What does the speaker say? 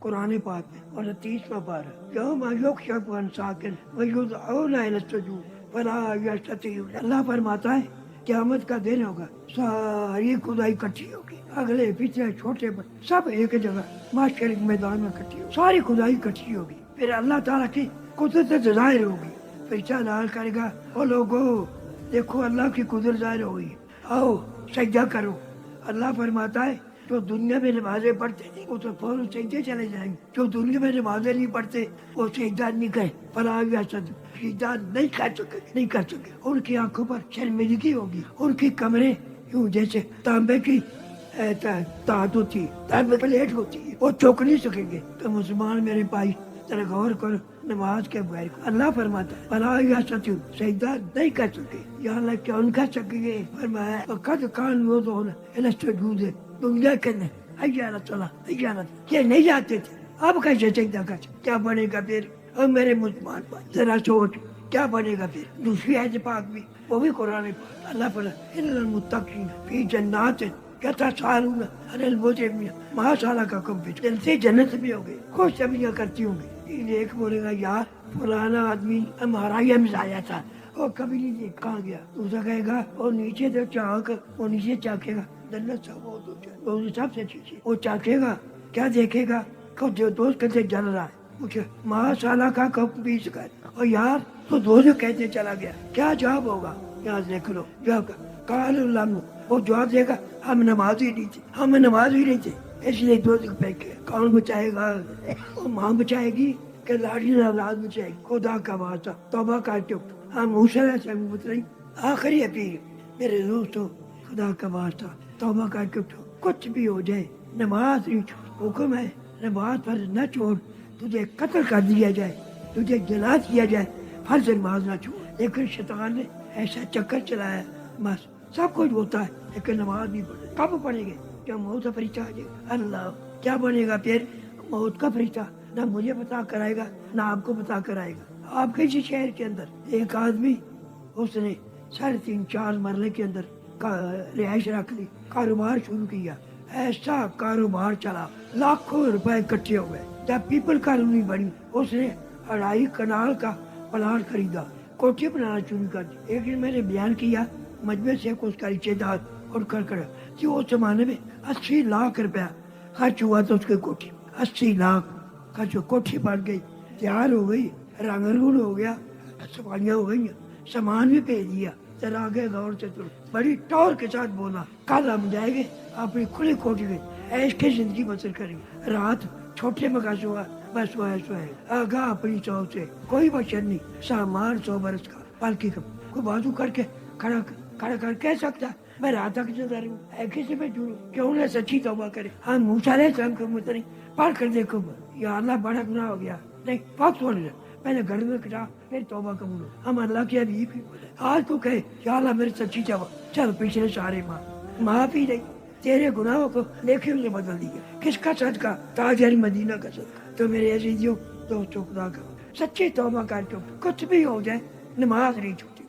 قرآن پاک میں اور 30واں پارہ یوم یکشف عن ساق ویدعون الی السجود فلا یستطیعون. اللہ فرماتا ہے قیامت کا دن ہوگا، ساری خدائی اکٹھی ہوگی، اگلے پیچھے چھوٹے بڑے سب ایک جگہ محشر کے میدان میں اکٹھی ہوگی، ساری خدائی اکٹھی ہوگی. پھر اللہ تعالیٰ کی قدرت ظاہر ہوگی، پھر چال کرے گا او لوگو دیکھو اللہ کی قدرت ظاہر ہوئی، آؤ سجدہ کرو. اللہ فرماتا ہے جو دنیا میں نمازیں پڑھتے نہیں وہ تو فوراً سجدے چلے جائیں گے، جو دنیا میں نمازیں نہیں پڑھتے وہ سجدہ نہیں کرے، فلا سجدہ نہیں کر سکے. ان کی آنکھوں پر شرمندگی ہوگی، ان کی کمریں یوں جیسے تانبے کی تانت ہوتی ہے، تانبے پلیٹ ہوتی ہے، وہ چوک نہیں سکیں گے. تو مسلمان میرے بھائی ذرا غور کرو نماز کے بغیر. اللہ فرماتا ہے فلا یستطیعون سجدہ نہیں کر سکے. یا اللہ کیوں نہیں کر سکیں گے؟ فرمایا وقد کانوا یدعون الی السجود دنیا کے اندر حی علی الصلاۃ حی علی، یہ نہیں جاتے تھے، اب کیسے سجدہ کر سکتے؟ کیا بنے گا پھر؟ اور میرے مسلمان بھائی ذرا سوچ کیا بنے گا پھر. دوسری آیت پاک بھی وہ بھی قرآن پاک اللہ پر ان المتقین فی جنات یتساءلون عن المجرمین ما سلککم فی سقر. دل سے جنت میں ہو گئے، خوش طبیعیاں کرتی ہوں گے. ایک بولے گا یار فلانا آدمی ہمارا یہ مزایا تھا وہ کبھی نہیں دیکھ کہاں گیا. دوسرا کہے گا اور نیچے تو چاک، وہ نیچے چاکے گا جنت سب وہ سب سے چیزیں وہ چاکے گا. کیا دیکھے گا کہ جو دوست کیسے جل رہا ہے، مجھے ماں سالہ کا کب بھی سکھائے. اور یار تو دوست کہتے چلا گیا، کیا جواب ہوگا؟ یہاں دیکھ لو جواب کا قال اللہ، وہ جواب دے گا ہم نماز ہی نہیں تھے، ہم نماز ہی نہیں تھے اس لیے دوست پھینکے. کون بچائے گا؟ وہ ماں بچائے گی کہ لاڈلی اولاد بچائے گی؟ خدا کا واسطہ توبہ کر کے ہم موسیٰ علیہ السلام کو بتائیں. آخری اپیل میرے دوستو، خدا کا واسطہ توبہ کر کے اٹھو. کچھ بھی ہو جائے نماز نہیں چھوڑ. حکم ہے نماز پر نہ چھوڑ، تجھے قتل کر دیا جائے، تجھے جلا دیا جائے، فرض نماز نہ چھوڑ. لیکن شیطان نے ایسا چکر چلایا، بس سب کچھ ہوتا ہے لیکن نماز نہیں پڑھے. کب پڑھیں گے؟ جب موت کا فرشتہ آ جائے گا. اللہ کیا بنے گا پھر؟ موت کا فرشتہ نہ مجھے بتا کر آئے گا نہ آپ کو بتا کر آئے گا. آپ کے اسی شہر کے اندر ایک آدمی اس نے 3.5-4 مرلے کے اندر رہائش رکھ لی، کاروبار شروع کیا. ایسا کاروبار چلا، لاکھوں روپے اکٹھے ہوئے. جب پیپل کالونی بنی اس نے 2.5 کنال کا پلاٹ خریدا، کوٹھی بنانا شروع کر دی. ایک دن میں نے بیان کیا مجمع سے اس کا رشتے دار اور کر کہ اس زمانے میں 80 لاکھ روپیہ خرچ ہوا تھا اس کی کوٹھی. 80 لاکھ خرچ، کوٹھی بن گئی، تیار ہو گئی، رنگ رول ہو گیا، صفائیاں ہو گئی، سامان بھی بھیج دیا. ذرا آگے غور سے سنو. بڑی ٹور کے ساتھ بولا کل ہم جائیں گے اپنی کھلی کوٹھی میں ایش کی زندگی بسر کریں گے. رات چھوٹے مکان سوا بس سوئے آگاہ اپنی سو سے کوئی بچن نہیں، سامان 100 برس کا. پالکی کا کوئی بازو کر کے کھڑا کر کہہ سکتا میں رات تک نظر ہوں اے کسی پہ جڑوں. کیوں نہ سچی توبہ کرے؟ ہم موسیٰ علیہ السلام کے مت نہیں پڑھ کر دیکھو یا اللہ بڑا گناہ ہو گیا نہیں وقت ہو رہا پہلے گھر میں کٹا پھر توبہ قبول. ہم اللہ کے حبیب ہی آج تو کہے یا اللہ میری سچی توبہ، چل پچھلے سارے معاف ہی نہیں، تیرے گناہوں کو نیکیوں سے بدل دیا. کس کا صدقہ؟ تاجر مدینہ کا صدقہ. تو میرے عزیزیوں دوستوں خدا کا سچی توبہ کر کے کچھ بھی ہو جائے نماز نہیں چھوٹی.